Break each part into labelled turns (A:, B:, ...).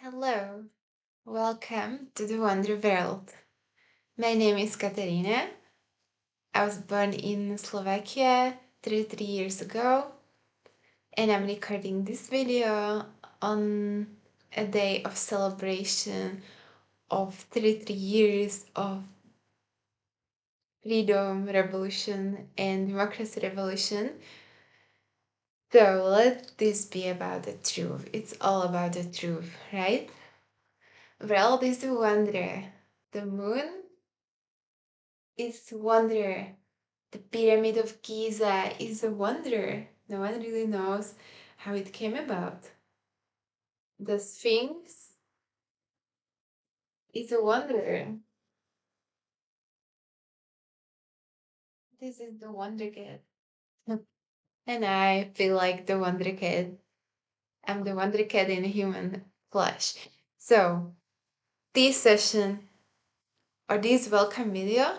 A: Hello, welcome to the Wonder World. My name is Katerina. I was born in Slovakia 33 years ago, and I'm recording this video on a day of celebration of 33 years of freedom revolution and democracy revolution. So let this be about the truth. It's all about the truth, right? World is a wonder. The moon is wonder. The Pyramid of Giza is a wonder. No one really knows how it came about. The Sphinx is a wonder. This is the Wonder Kid. And I feel like the Wonder Kid. I'm the Wonder Kid in human flesh. So, this session or this welcome video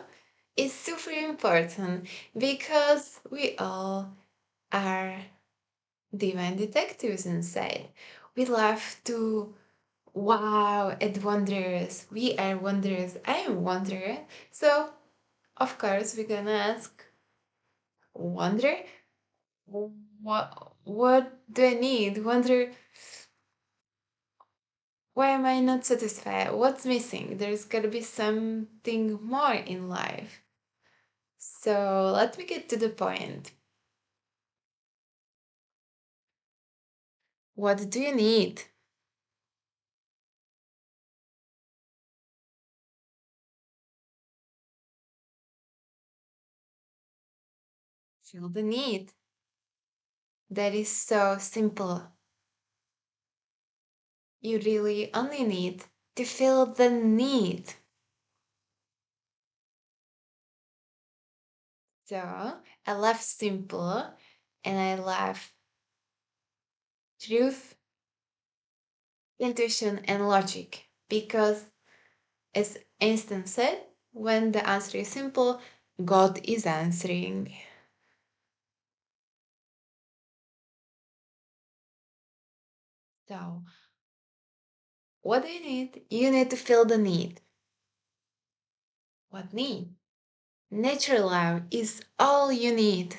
A: is super important because we all are divine detectives inside. We love to wow at wonders. We are wonders. I am wonder. So, of course, we're gonna ask wonder. What do I need? Wonder, why am I not satisfied? What's missing? There's gotta be something more in life. So let me get to the point. What do you need? Feel the need. That is so simple. You really only need to feel the need. So I love simple and I love truth, intuition, and logic because, as Einstein said, when the answer is simple, God is answering. So, what do you need? You need to feel the need. What need? Natural love is all you need.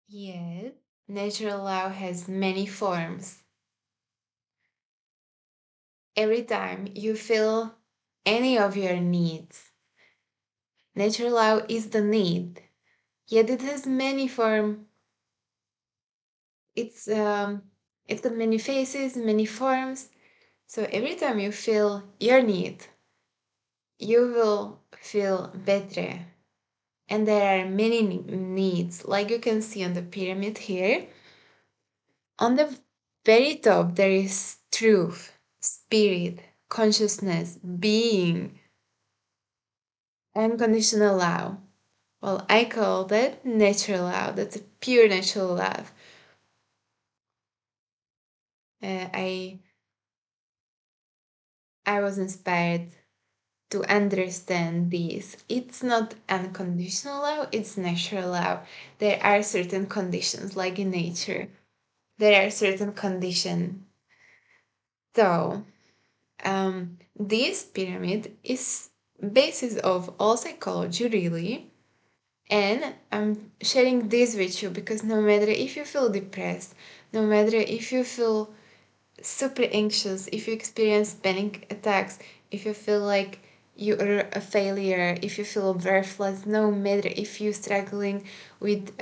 A: Yet, natural love has many forms. Every time you feel any of your needs, natural love is the need. Yet it has many forms. It's got many faces, many forms. So every time you feel your need, you will feel better. And there are many needs, like you can see on the pyramid here. On the very top, there is truth, spirit, consciousness, being, unconditional love. Well, I call that natural love. That's a pure natural love. I was inspired to understand this. It's not unconditional love, it's natural love. There are certain conditions, like in nature. There are certain conditions. So, this pyramid is basis of all psychology, really. And I'm sharing this with you because no matter if you feel depressed, no matter if you feel super anxious, if you experience panic attacks, if you feel like you are a failure, if you feel worthless, no matter if you're struggling with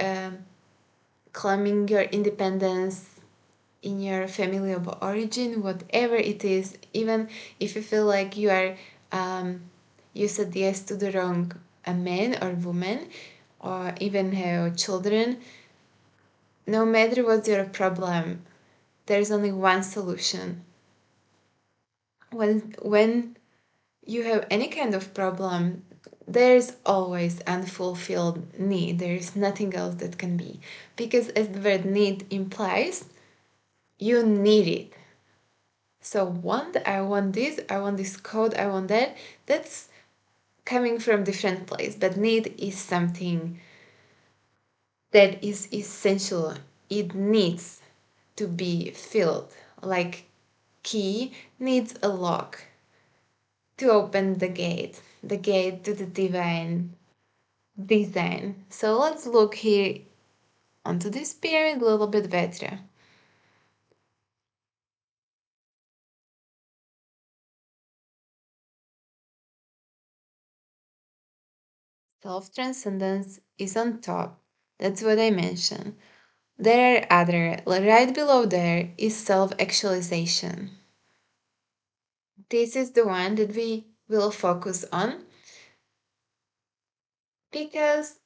A: claiming your independence in your family of origin, whatever it is, even if you feel like you said yes to the wrong a man or woman, or even have children, no matter what's your problem, there's only one solution. When you have any kind of problem, there's always unfulfilled need. There's nothing else that can be. Because as the word need implies, you need it. So I want this code, I want that. That's coming from different place. But need is something that is essential. It needs to be filled, like key needs a lock to open the gate to the divine design. So let's look here onto this pyramid a little bit better. Self transcendence is on top. That's what I mentioned. There are other, right below there is self actualization. This is the one that we will focus on because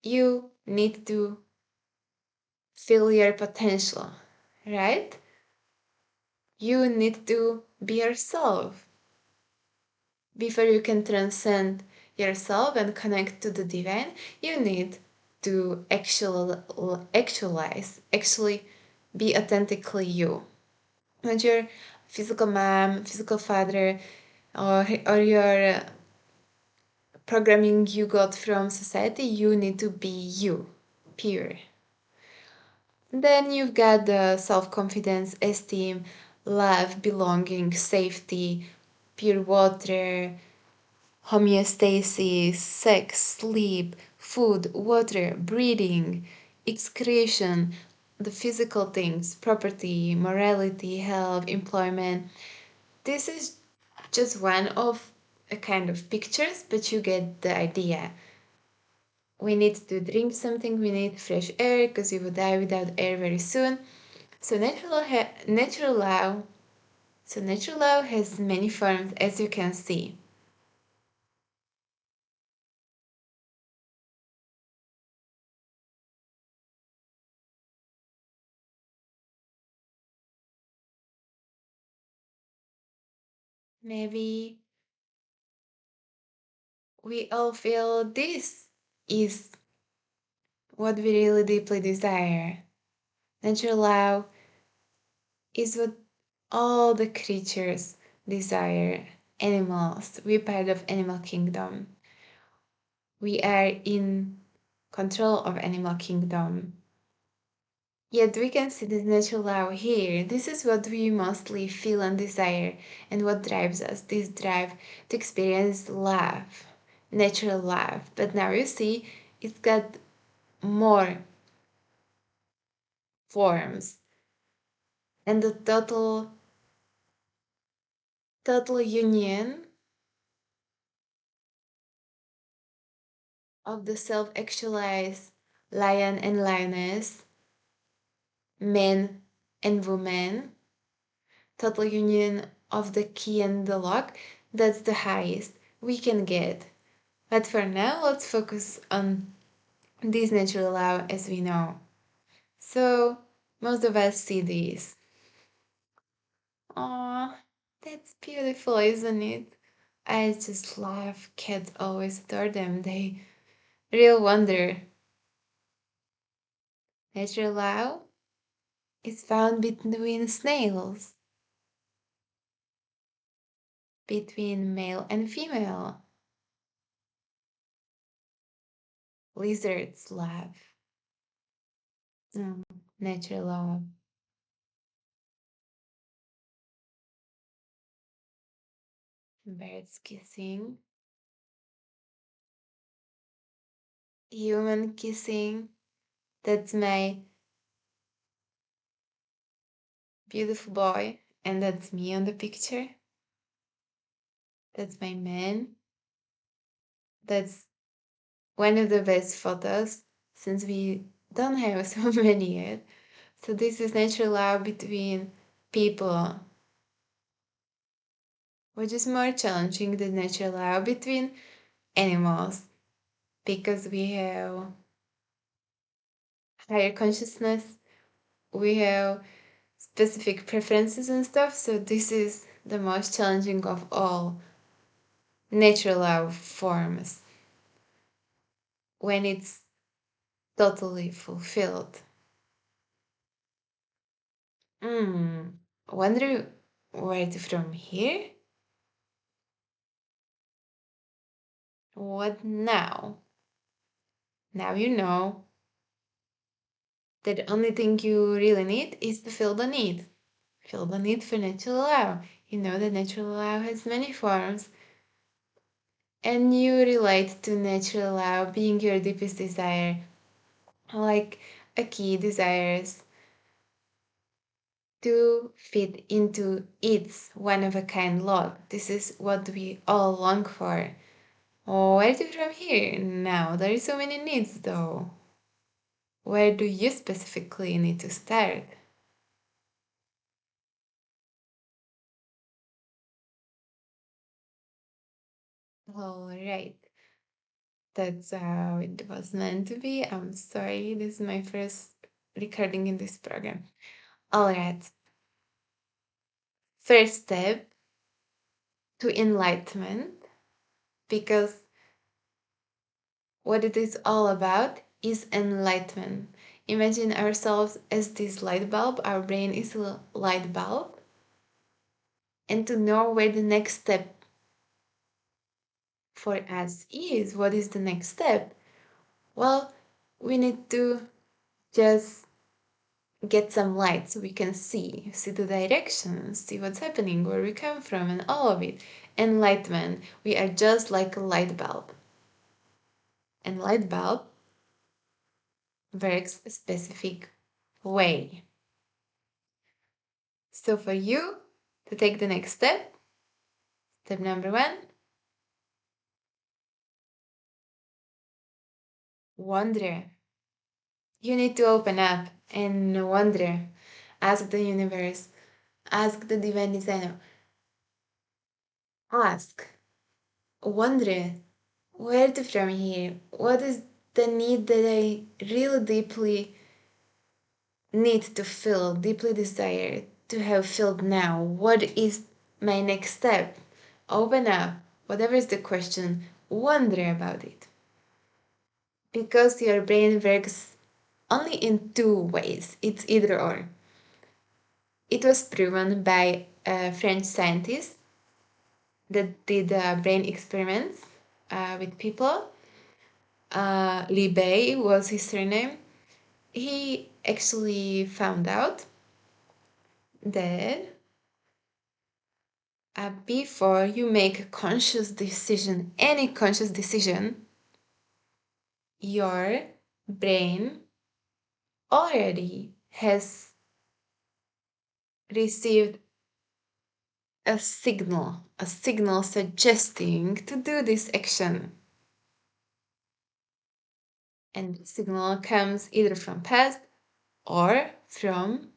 A: you need to feel your potential, right? You need to be yourself before you can transcend yourself and connect to the divine. You need to actually be authentically you. Not your physical mom, physical father, or your programming you got from society. You need to be you, pure. Then you've got the self confidence, esteem, love, belonging, safety, pure water, homeostasis, sex, sleep, food, water, breathing, excretion, the physical things, property, morality, health, employment. This is just one of a kind of pictures, but you get the idea. We need to drink something, we need fresh air because we will die without air very soon. So natural law has many forms as you can see. Maybe we all feel this is what we really deeply desire. Natural law is what all the creatures desire. Animals, we're part of animal kingdom. We are in control of animal kingdom. Yet we can see this natural law here. This is what we mostly feel and desire, and what drives us. This drive to experience love, natural love. But now you see, it's got more forms, and the total union of the self-actualized lion and lioness, man and woman, total union of the key and the lock, that's the highest we can get. But for now, let's focus on this natural law as we know. So, most of us see this. Aw, that's beautiful, isn't it? I just love cats, always adore them. They real wonder. Natural law is found between snails, between male and female. Lizards love. Mm, natural law. Birds kissing. Human kissing. That's my beautiful boy. And that's me on the picture. That's my man. That's one of the best photos since we don't have so many yet. So this is natural love between people, which is more challenging than natural love between animals because we have higher consciousness, we have specific preferences and stuff. So this is the most challenging of all natural love forms when it's totally fulfilled. Wonder where to from here? What now? Now you know that the only thing you really need is to feel the need. Feel the need for natural law. You know that natural law has many forms, and you relate to natural law being your deepest desire, like a key desires to fit into its one of a kind lot. This is what we all long for. Oh, where to from here? Now, there are so many needs though. Where do you specifically need to start? All right, that's how it was meant to be. I'm sorry, this is my first recording in this program. All right, first step to enlightenment, because what it is all about is enlightenment. Imagine ourselves as this light bulb, our brain is a light bulb, and to know where the next step for us is. What is the next step? Well, we need to just get some light so we can see the directions, see what's happening, where we come from, and all of it. Enlightenment. We are just like a light bulb. And light bulb works a specific way. So for you to take the next step, step number one, wonder. You need to open up and wonder. Ask the universe, ask the divine designer, ask, wonder where to from here. What is the need that I really deeply need to feel, deeply desire to have filled now? What is my next step? Open up, whatever is the question, wonder about it. Because your brain works only in two ways, it's either or. It was proven by a French scientist that did brain experiments with people. Libet was his surname. He actually found out that before you make a conscious decision, any conscious decision, your brain already has received a signal suggesting to do this action. And the signal comes either from past or from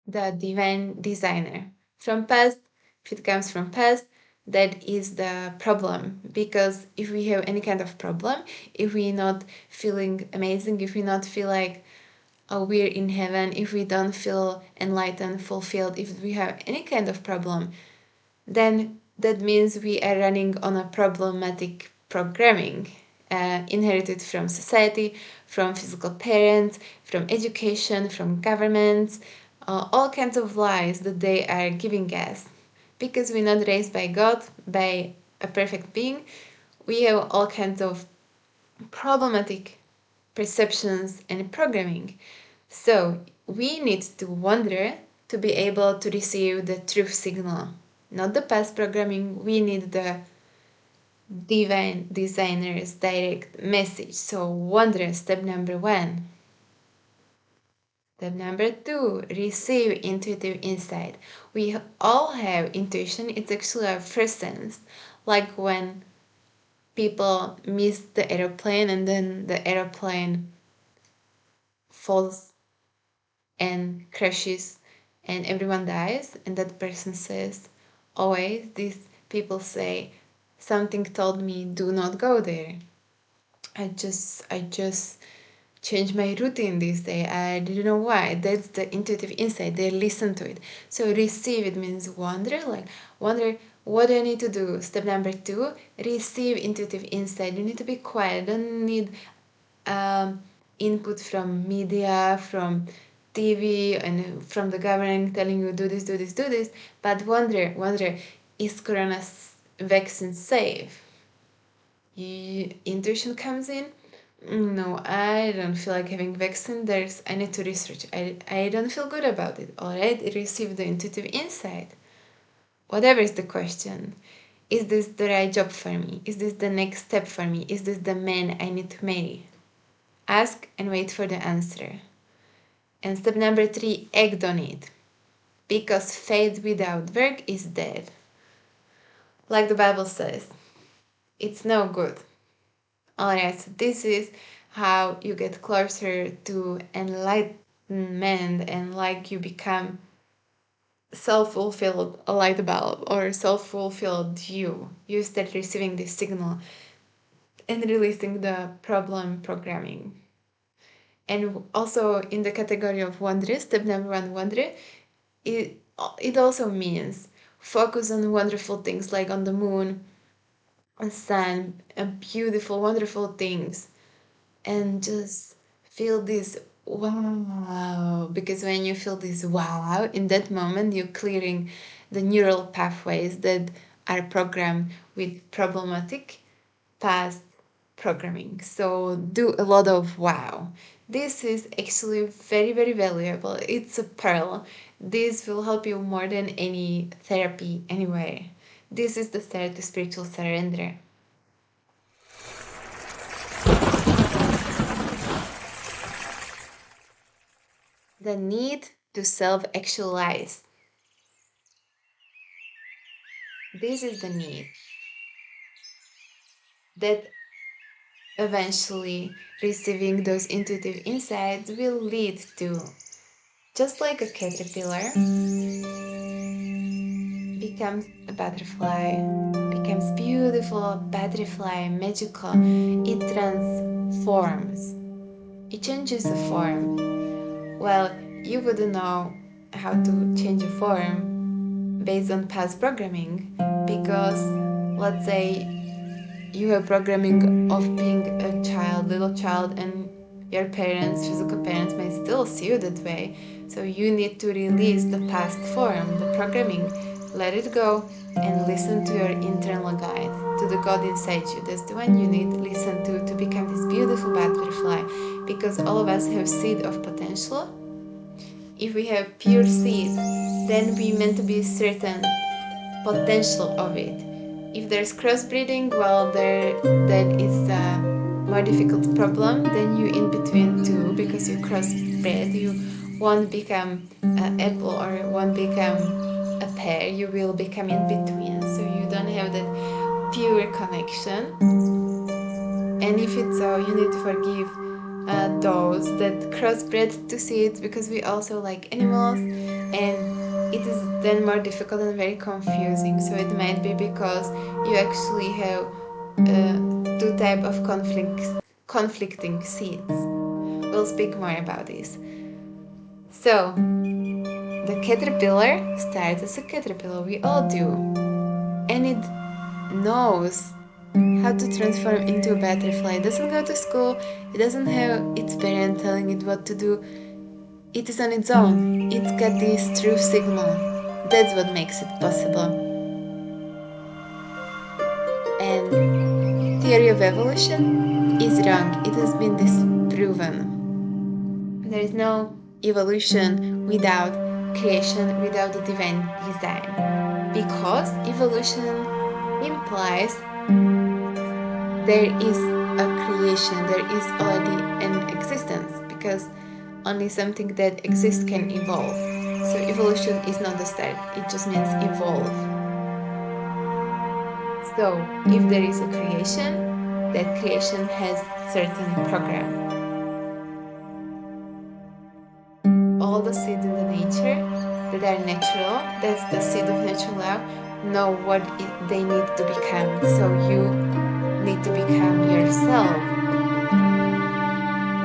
A: the divine designer. From past, if it comes from past, that is the problem. Because if we have any kind of problem, if we're not feeling amazing, if we not feel like we're in heaven, if we don't feel enlightened, fulfilled, if we have any kind of problem, then that means we are running on a problematic programming inherited from society, from physical parents, from education, from governments, all kinds of lies that they are giving us. Because we're not raised by God, by a perfect being, we have all kinds of problematic perceptions and programming. So we need to wonder to be able to receive the truth signal, not the past programming. We need the divine designer's direct message. So wonder, step number one. Step number two, receive intuitive insight. We all have intuition. It's actually our first sense. Like when people miss the aeroplane and then the aeroplane falls and crashes and everyone dies, and that person says, always these people say, something told me do not go there. I just changed my routine this day. I didn't know why. That's the intuitive insight. They listen to it. So receive, it means wonder, like wonder what do I need to do. Step number two, receive intuitive insight. You need to be quiet. Don't need input from media, from TV, and from the government telling you do this, do this, do this. But wonder, is Corona vaccine safe? Intuition comes in. No, I don't feel like having vaccine. I need to research. I don't feel good about it. Alright, I received the intuitive insight. Whatever is the question. Is this the right job for me? Is this the next step for me? Is this the man I need to marry? Ask and wait for the answer. And step number 3, act on it. Because faith without work is dead. Like the Bible says, it's no good. Alright, so this is how you get closer to enlightenment and like you become self-fulfilled light bulb or self-fulfilled you. You start receiving this signal and releasing the problem programming. And also in the category of wonder, step number 1, wonder, it also means focus on wonderful things like on the moon, on sun, beautiful, wonderful things, and just feel this wow. Because when you feel this wow, in that moment you're clearing the neural pathways that are programmed with problematic past programming. So do a lot of wow. This is actually very, very valuable. It's a pearl. This will help you more than any therapy anywhere. This is the start to spiritual surrender. The need to self-actualize. This is the need that eventually receiving those intuitive insights will lead to, just like a caterpillar becomes a butterfly, becomes beautiful butterfly, magical. It transforms. It changes the form. Well, you wouldn't know how to change a form based on past programming because, let's say, you have programming of being a child, little child, and your parents, physical parents, may still see you that way. So you need to release the past form, the programming, let it go, and listen to your internal guide, to the God inside you. That's the one you need to listen to become this beautiful butterfly. Because all of us have seed of potential. If we have pure seed, then we meant to be certain potential of it. If there's crossbreeding, well, that is a more difficult problem than you in between two, because you crossbred, you won't become an apple or won't become a pear, you will become in between, so you don't have that pure connection. And if it's so, you need to forgive those that crossbred to seeds, because we also like animals, and it is then more difficult and very confusing. So it might be because you actually have two type of conflicting seeds. We'll speak more about this. So the caterpillar starts as a caterpillar, we all do, and it knows how to transform into a butterfly. It doesn't go to school, it doesn't have its parent telling it what to do. It is on its own. It's got this true signal. That's what makes it possible. And theory of evolution is wrong. It has been disproven. There is no evolution without creation, without the divine design. Because evolution implies there is a creation, there is already an existence, because only something that exists can evolve. So evolution is not the start, it just means evolve. So if there is a creation, that creation has certain program. All the seeds in the nature that are natural, that's the seed of natural law, know what they need to become. So you need to become yourself.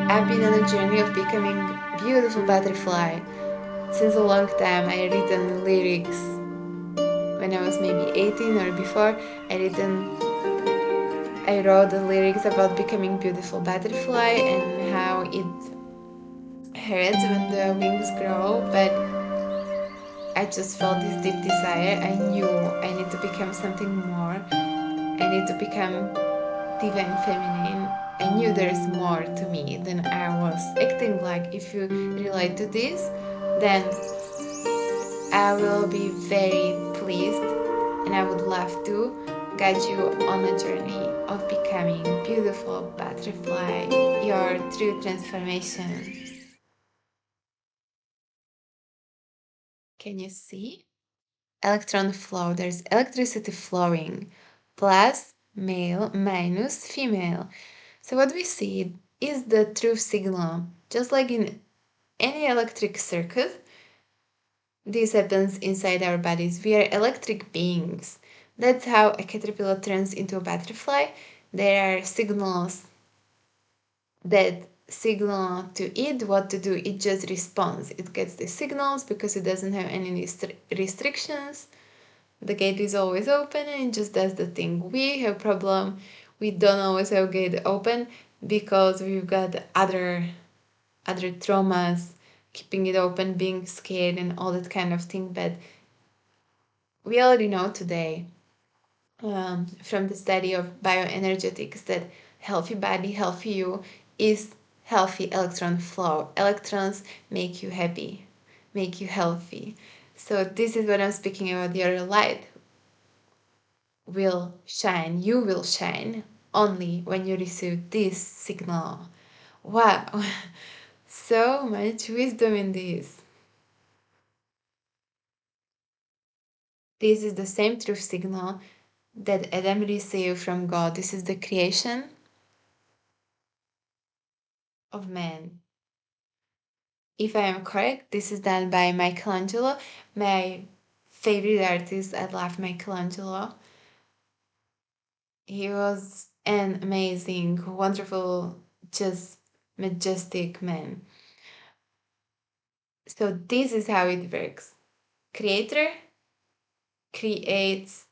A: I've been on a journey of becoming a beautiful butterfly since a long time. I written lyrics when I was maybe 18 or before. I wrote the lyrics about becoming beautiful butterfly and how it hurts when the wings grow, but I just felt this deep desire. I knew I need to become something more. I need to become divine feminine, I knew there's more to me than I was acting like. If you relate to this, then I will be very pleased and I would love to guide you on a journey of becoming beautiful butterfly, your true transformation. Can you see? Electron flow, there's electricity flowing, plus male minus female. So what we see is the true signal. Just like in any electric circuit, this happens inside our bodies. We are electric beings. That's how a caterpillar turns into a butterfly. There are signals that signal to it what to do. It just responds. It gets the signals because it doesn't have any restrictions. The gate is always open and it just does the thing. We have problem. We don't always have gate open because we've got other traumas, keeping it open, being scared, and all that kind of thing. But we already know today from the study of bioenergetics that healthy body, healthy you is healthy electron flow. Electrons make you happy, make you healthy. So this is what I'm speaking about. Your light will shine, you will shine only when you receive this signal. Wow, so much wisdom in this. This is the same truth signal that Adam received from God. This is the creation of man. If I am correct, this is done by Michelangelo, my favorite artist. I love Michelangelo. He was an amazing, wonderful, just majestic man. So this is how it works. Creator creates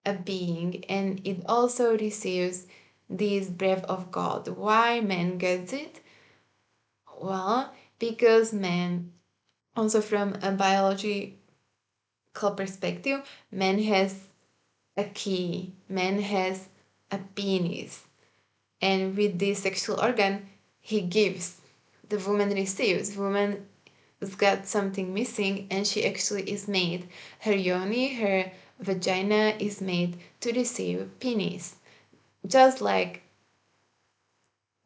A: a being and it also receives this breath of God. Why man gets it? Well, because man, also from a biological perspective, man has a key, man has a penis. And with this sexual organ, he gives, the woman receives. Woman has got something missing and she actually is made. Her yoni, her vagina is made to receive penis. Just like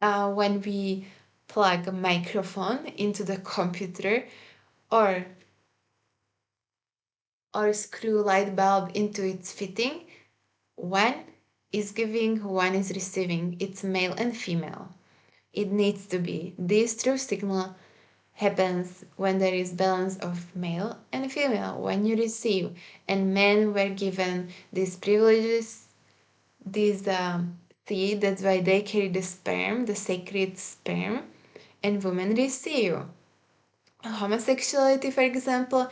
A: when we plug a microphone into the computer or screw light bulb into its fitting, one is giving, one is receiving. It's male and female. It needs to be. This true signal happens when there is balance of male and female, when you receive. And men were given these privileges, these seed, that's why they carry the sperm, the sacred sperm, and women receive. Homosexuality, for example,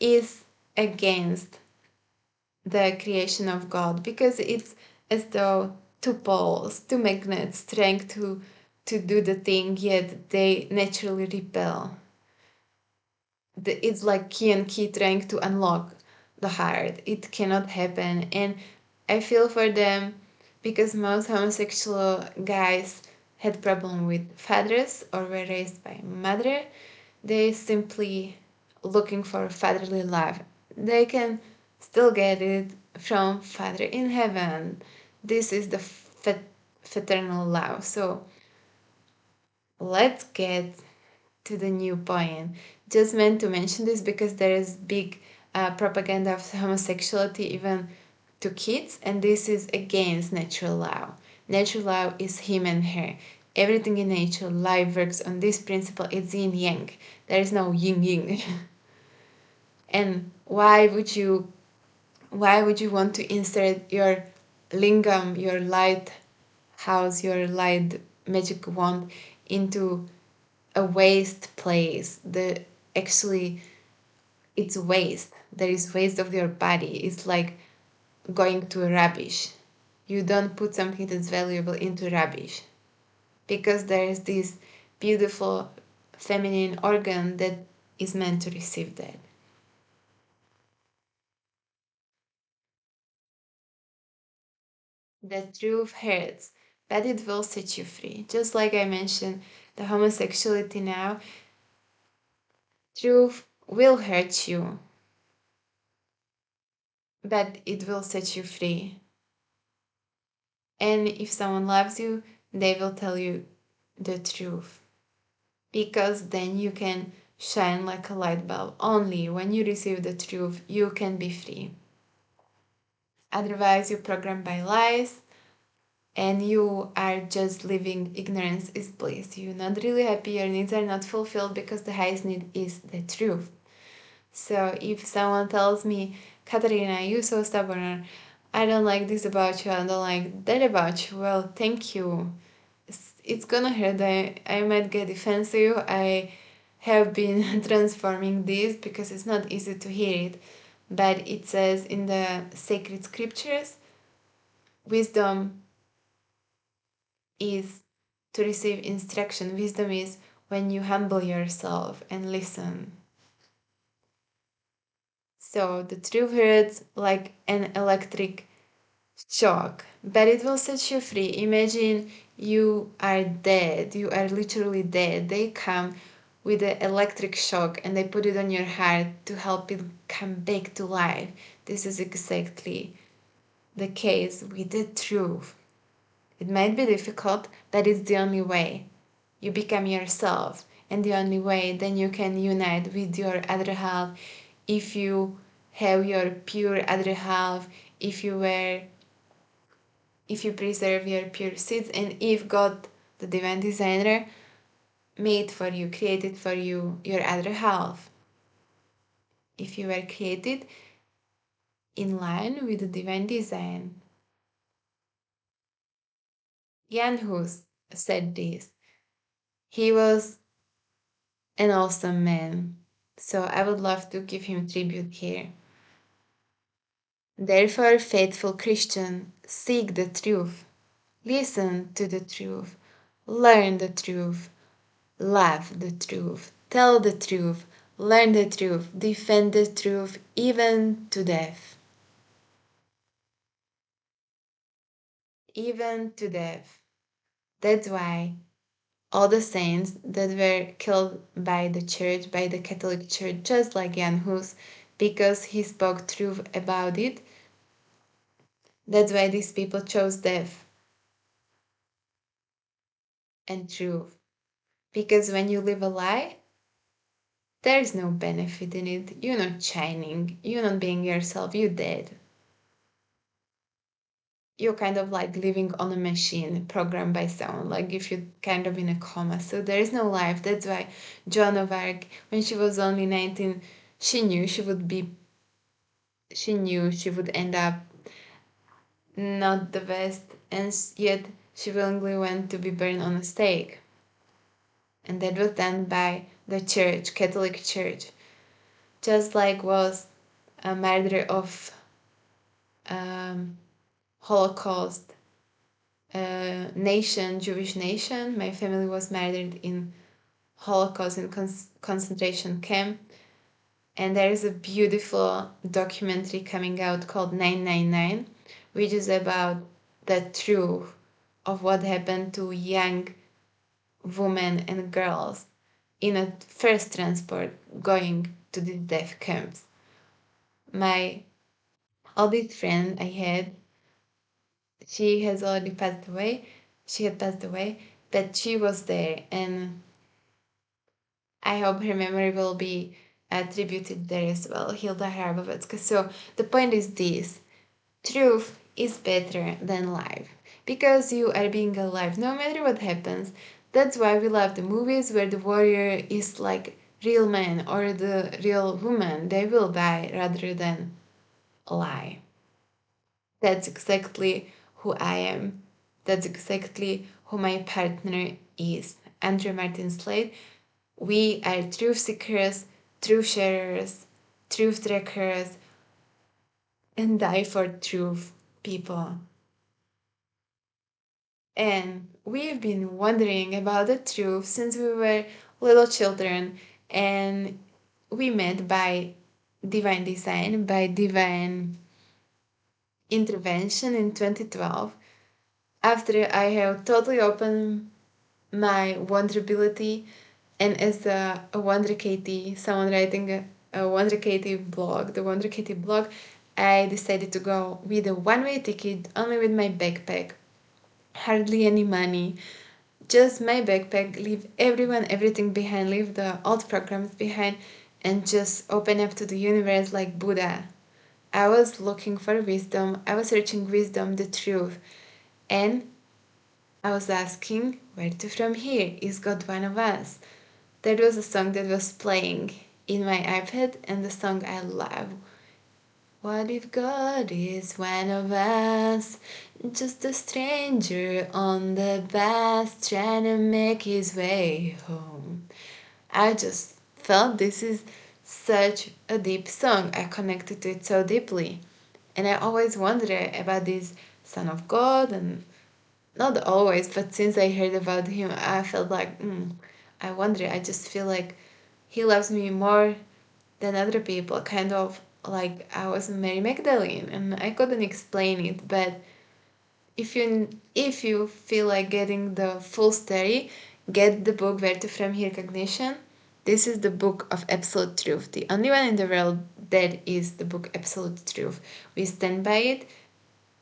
A: is against the creation of God because it's as though two poles, two magnets trying to do the thing, yet they naturally repel. It's like key and key trying to unlock the heart. It cannot happen. And I feel for them because most homosexual guys had problem with fathers or were raised by mother. They simply looking for fatherly love. They can still get it from Father in heaven. This is the fraternal love. So let's get to the new point. Just meant to mention this because there is big propaganda of homosexuality even to kids, and this is against natural law. Natural law is him and her. Everything in nature, life works on this principle. It's yin yang. There is no yin yin. And why would you want to insert your lingam, your light house, your light magic wand into a waste place? The actually it's waste. There is waste of your body. It's like going to rubbish. You don't put something that's valuable into rubbish because there is this beautiful feminine organ that is meant to receive that. The truth hurts, but it will set you free. Just like I mentioned, the homosexuality now, truth will hurt you, but it will set you free. And if someone loves you, they will tell you the truth. Because then you can shine like a light bulb. Only when you receive the truth, you can be free. Otherwise, you're programmed by lies and you are just living ignorance is bliss. You're not really happy, your needs are not fulfilled because the highest need is the truth. So if someone tells me, Katarina, you're so stubborn, I don't like this about you, I don't like that about you, well, thank you. It's gonna hurt. I might get defensive. I have been transforming this because it's not easy to hear it. But it says in the sacred scriptures, wisdom is to receive instruction. Wisdom is when you humble yourself and listen. So the truth hurts like an electric shock, but it will set you free. Imagine you are dead, you are literally dead. They come with the electric shock and they put it on your heart to help it come back to life. This is exactly the case with the truth. It might be difficult, but it's the only way. You become yourself, and the only way then you can unite with your other half. If you have your pure other half, if you were if you preserve your pure seeds, and if God, the divine designer, made for you, created for you your other half. If you were created in line with the divine design. Jan Hus said this. He was an awesome man. So I would love to give him tribute here. Therefore, faithful Christian, seek the truth, listen to the truth, learn the truth, love the truth, tell the truth, learn the truth, defend the truth, even to death. Even to death. That's why all the saints that were killed by the church, by the Catholic Church, just like Jan Hus, because he spoke truth about it, that's why these people chose death and truth. Because when you live a lie, there's no benefit in it. You're not shining. You're not being yourself. You're dead. You're kind of like living on a machine programmed by someone, like if you're kind of in a coma. So there is no life. That's why Joan of Arc, when she was only 19, she knew she would end up not the best, and yet she willingly went to be burned on a stake. And that was done by the church, Catholic Church. Just like was a murder of Holocaust nation, Jewish nation. My family was murdered in Holocaust in concentration camp. And there is a beautiful documentary coming out called 999, which is about the truth of what happened to young women and girls in a first transport going to the death camps. My oldest friend I had, she has already passed away. She had passed away, but she was there, and I hope her memory will be attributed there as well, Hilda Hrabovecka. So the point is this: truth is better than life because you are being alive no matter what happens. That's why we love the movies where the warrior is like real man or the real woman. They will die rather than lie. That's exactly who I am. That's exactly who my partner is. Andrew Martin Slade. We are truth seekers, truth sharers, truth trackers, and die for truth people. And we've been wondering about the truth since we were little children, and we met by divine design, by divine intervention in 2012. after I have totally opened my vulnerability, and as a Wonder Katie, someone writing a Wonder Katie blog, the Wonder Katie blog, I decided to go with a one-way ticket, only with my backpack, hardly any money, just my backpack, leave everyone, everything behind, leave the old programs behind, and just open up to the universe like Buddha. I was looking for wisdom, I was searching wisdom, the truth, and I was asking, where to from here? Is God one of us? That was a song that was playing in my iPad, and the song I love. What if God is one of us? Just a stranger on the bus trying to make his way home. I just felt this is such a deep song. I connected to it so deeply. And I always wondered about this Son of God, and not always, but since I heard about him, I felt like, I wonder, I just feel like he loves me more than other people, kind of like I was Mary Magdalene, and I couldn't explain it. But if you feel like getting the full story, get the book Where to From Here Cognition. This is the book of absolute truth, the only one in the world that is the book Absolute Truth. We stand by it.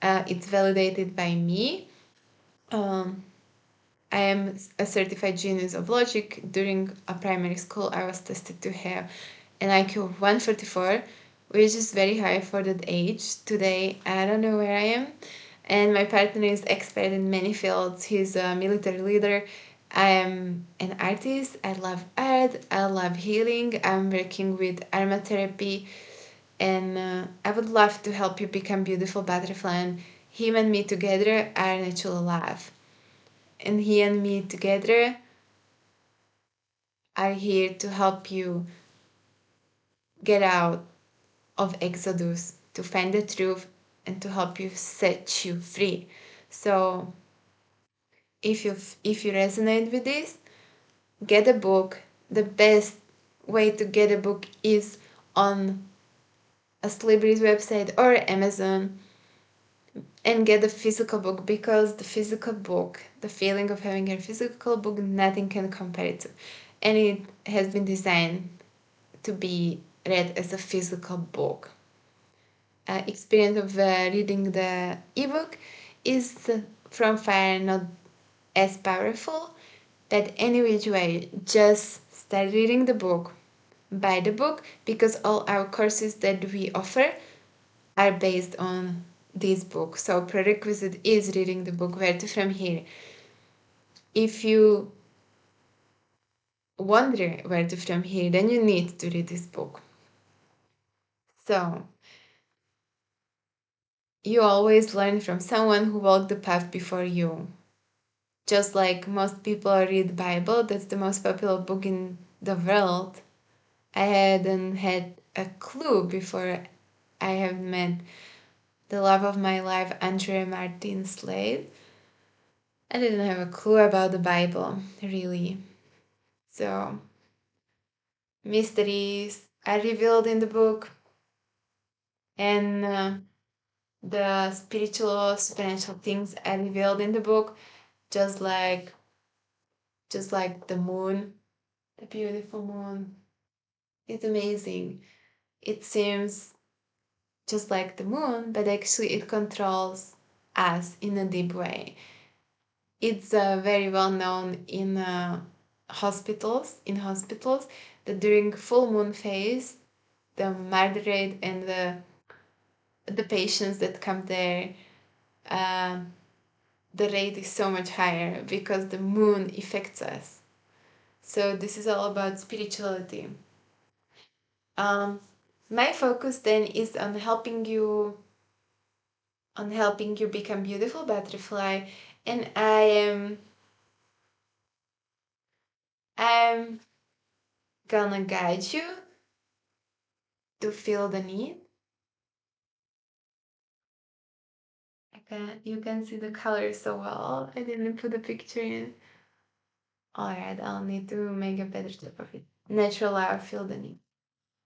A: It's validated by me. Um, I am a certified genius of logic. During a primary school, I was tested to have an IQ of 144, which is very high for that age. Today, I don't know where I am. And my partner is expert in many fields. He's a military leader. I am an artist. I love art. I love healing. I'm working with aromatherapy. And I would love to help you become beautiful butterfly. And him and me together are natural love. And he and me together are here to help you get out of Exodus, to find the truth, and to help you set you free. So if you resonate with this, get a book. The best way to get a book is on a celebrity's website or Amazon, and get a physical book, because the physical book, the feeling of having a physical book, nothing can compare it to. And it has been designed to be read as a physical book. Experience of reading the ebook is from far not as powerful, but any which way, just start reading the book, buy the book, because all our courses that we offer are based on this book. So prerequisite is reading the book Where to From Here. If you wonder where to from here, then you need to read this book. So you always learn from someone who walked the path before you. Just like most people read Bible, that's the most popular book in the world. I hadn't had a clue before I have met the love of my life, Andrea Martin Slade. I didn't have a clue about the Bible, really. So, mysteries are revealed in the book, and the spiritual, supernatural things are revealed in the book, just like the moon, the beautiful moon. It's amazing. It seems just like the moon, but actually it controls us in a deep way. It's very well known in hospitals. In hospitals, that during full moon phase, the murder rate and the patients that come there, uh, the rate is so much higher because the moon affects us. So this is all about spirituality. Um, my focus then is on helping you become beautiful butterfly, and I'm gonna guide you to feel the need. You can see the color so well. I didn't put a picture in. Alright, I'll need to make a better job of it. Natural, I feel the need.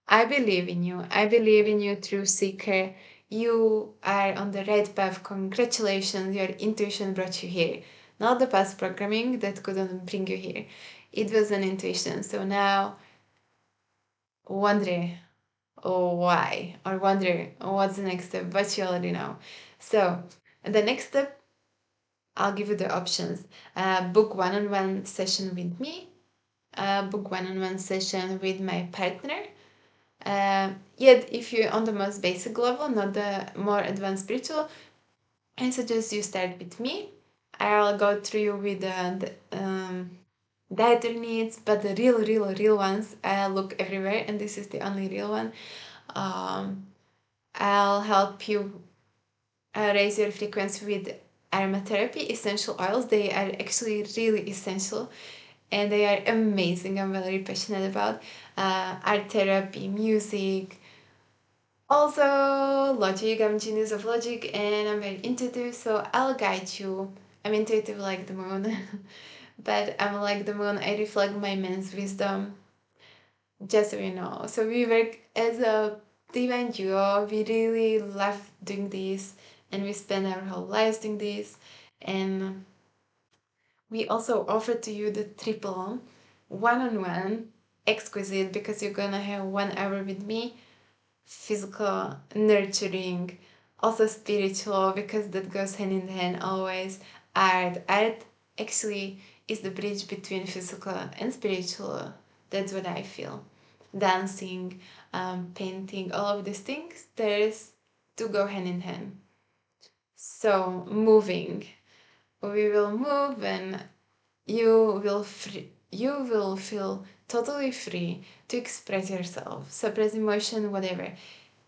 A: I believe in you. I believe in you, true seeker. you are on the right path. Congratulations, your intuition brought you here. Not the past programming that couldn't bring you here. It was an intuition. So now wonder why, or wonder what's the next step, but you already know. So the next step, I'll give you the options. Book one-on-one session with me, book one-on-one session with my partner. Yet if you're on the most basic level, not the more advanced spiritual, I suggest you start with me. I'll go through you with the dietary needs, but the real ones, I look everywhere, and this is the only real one. I'll help you raise your frequency with aromatherapy, essential oils. They are actually really essential, and they are amazing. I'm very passionate about art therapy, music, also logic. I'm genius of logic, and I'm very intuitive, so I'll guide you. I'm intuitive like the moon, but I'm like the moon. I reflect my men's wisdom, just so you know. So we work as a divine duo. We really love doing this, and we spend our whole lives doing this. And we also offer to you the triple one-on-one exquisite, because you're gonna have 1 hour with me, physical, nurturing, also spiritual, because that goes hand in hand always. Art actually is the bridge between physical and spiritual. That's what I feel. Dancing, painting, all of these things, there's to go hand in hand. So moving, we will move, and you will feel totally free to express yourself, suppress emotion, whatever.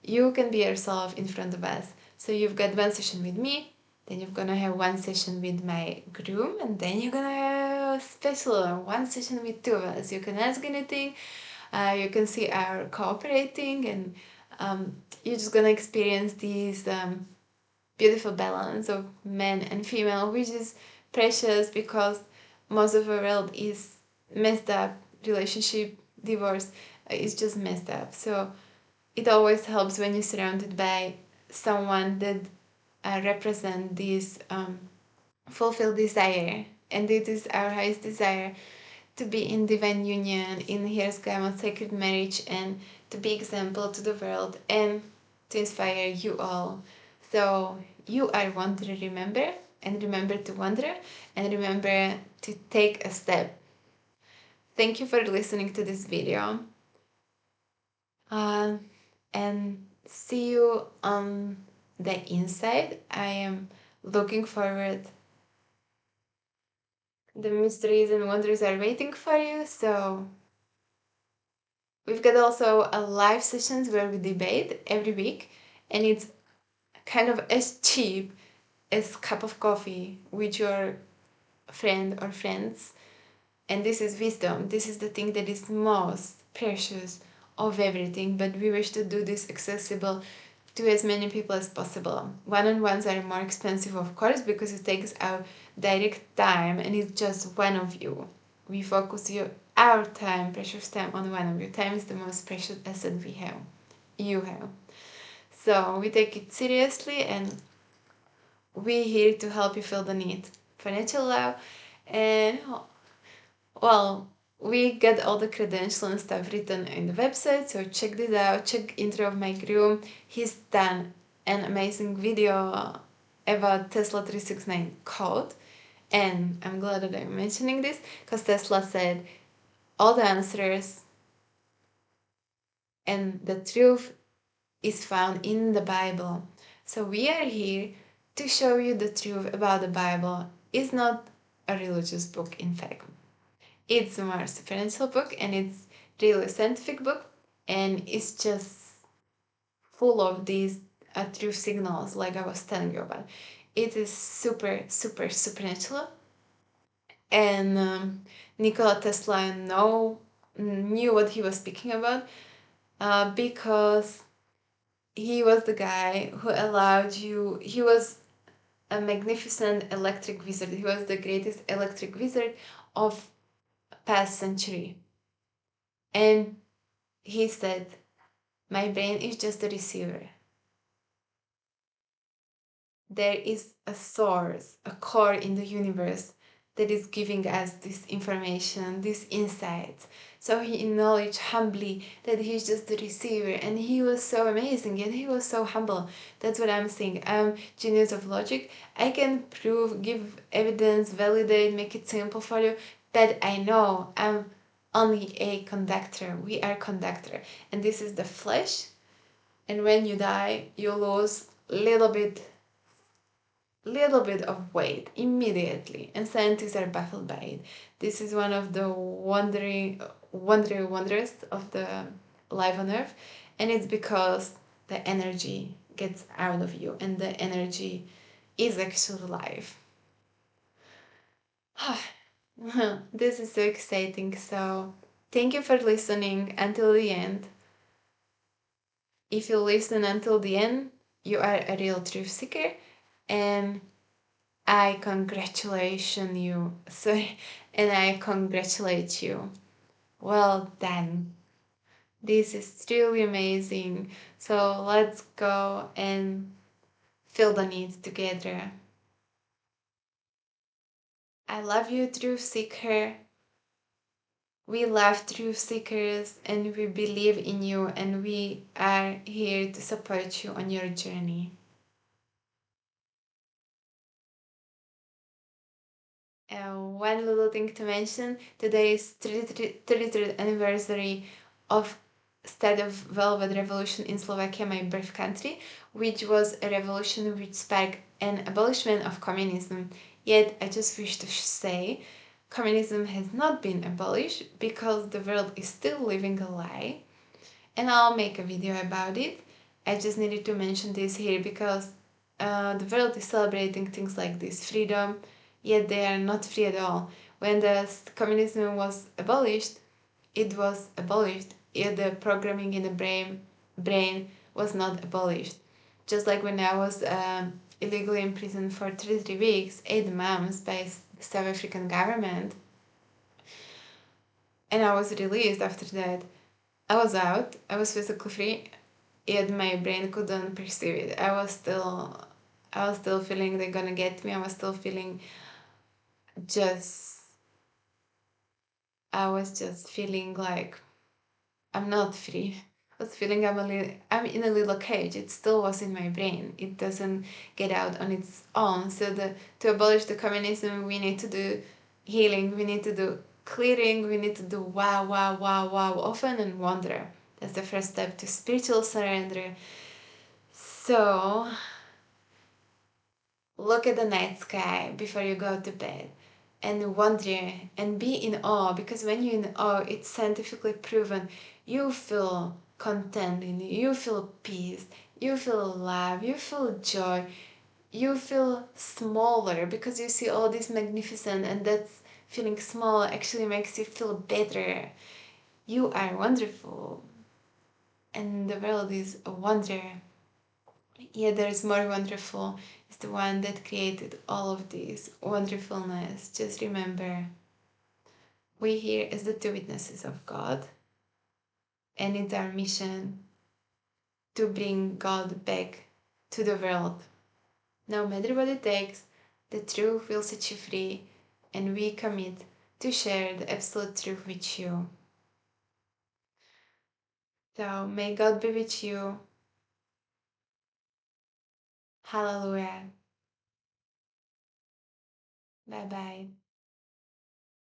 A: You can be yourself in front of us. So you've got one session with me, then you're gonna have one session with my groom, and then you're gonna have a special one session with two of us. You can ask anything, you can see our cooperating, and you're just gonna experience these beautiful balance of men and female, which is precious, because most of the world is messed up. Relationship, divorce is just messed up. So it always helps when you're surrounded by someone that represent this fulfilled desire, and it is our highest desire to be in divine union, in Here's Gama sacred marriage, and to be example to the world and to inspire you all. So you are wonder, remember, and remember to wonder, and remember to take a step. Thank you for listening to this video, and see you on the inside. I am looking forward. The mysteries and wonders are waiting for you. So we've got also a live sessions where we debate every week, and it's kind of as cheap as a cup of coffee with your friend or friends. And this is wisdom. This is the thing that is most precious of everything, but we wish to do this accessible to as many people as possible. One-on-ones are more expensive, of course, because it takes our direct time, and it's just one of you. We focus our time, precious time, on one of you. Time is the most precious asset we have. You have. So we take it seriously, and we're here to help you feel the need for natural love. And well, we got all the credentials and stuff written in the website, so check this out. Check intro of my groom. He's done an amazing video about Tesla 369 code, and I'm glad that I'm mentioning this, because Tesla said all the answers and the truth is found in the Bible. So we are here to show you the truth about the Bible. It's not a religious book, in fact. It's a more supernatural book, and it's really a scientific book, and it's just full of these truth signals, like I was telling you about. It is super supernatural, and Nikola Tesla knew what he was speaking about, because he was the guy who allowed you. He was a magnificent electric wizard. He was the greatest electric wizard of past century. And he said, my brain is just a receiver. there is a source, a core in the universe that is giving us this information, these insights. So he acknowledged humbly that he's just the receiver, and he was so amazing and he was so humble. That's what I'm saying. I'm genius of logic. I can prove, give evidence, validate, make it simple for you, but I know I'm only a conductor. We are conductor, and this is the flesh. And when you die, you lose little bit of weight immediately, and scientists are baffled by it. This is one of the wonders of the life on earth, and it's because the energy gets out of you, and the energy is actually life. This is so exciting. So thank you for listening until the end. If you listen until the end, you are a real truth seeker, and I congratulate you. Sorry, and I congratulate you. Well done. This is truly amazing. So let's go and feel the need together. I love you, truth seeker. We love truth seekers, and we believe in you, and we are here to support you on your journey. One little thing to mention, today is 33rd anniversary of start of Velvet Revolution in Slovakia, my birth country, which was a revolution which sparked an abolishment of communism. Yet I just wish to say communism has not been abolished because the world is still living a lie, and I'll make a video about it. I just needed to mention this here because the world is celebrating things like this freedom, yet they are not free at all. When the communism was abolished, it was abolished, yet the programming in the brain was not abolished. Just like when I was illegally in prison for 33 weeks, 8 months by the South African government, and I was released after that. I was out, I was physically free, yet my brain couldn't perceive it. I was still feeling they're gonna get me. Just I was just feeling like I'm not free. I was feeling I'm in a little cage. It still was in my brain. It doesn't get out on its own. So to abolish the communism, we need to do healing. We need to do clearing. We need to do wow, wow, wow, wow, often and wonder. That's the first step to spiritual surrender. So look at the night sky before you go to bed and wonder and be in awe, because when you're in awe, it's scientifically proven, you feel content in you, you feel peace, you feel love, you feel joy, you feel smaller because you see all this magnificent, and that's feeling small actually makes you feel better. You are wonderful, and the world is a wonder. Yeah, there's more wonderful. Is the one that created all of this wonderfulness. Just remember, we here as the two witnesses of God, and it's our mission to bring God back to the world. No matter what it takes, the truth will set you free, and we commit to share the absolute truth with you. So may God be with you. Hallelujah. Bye bye.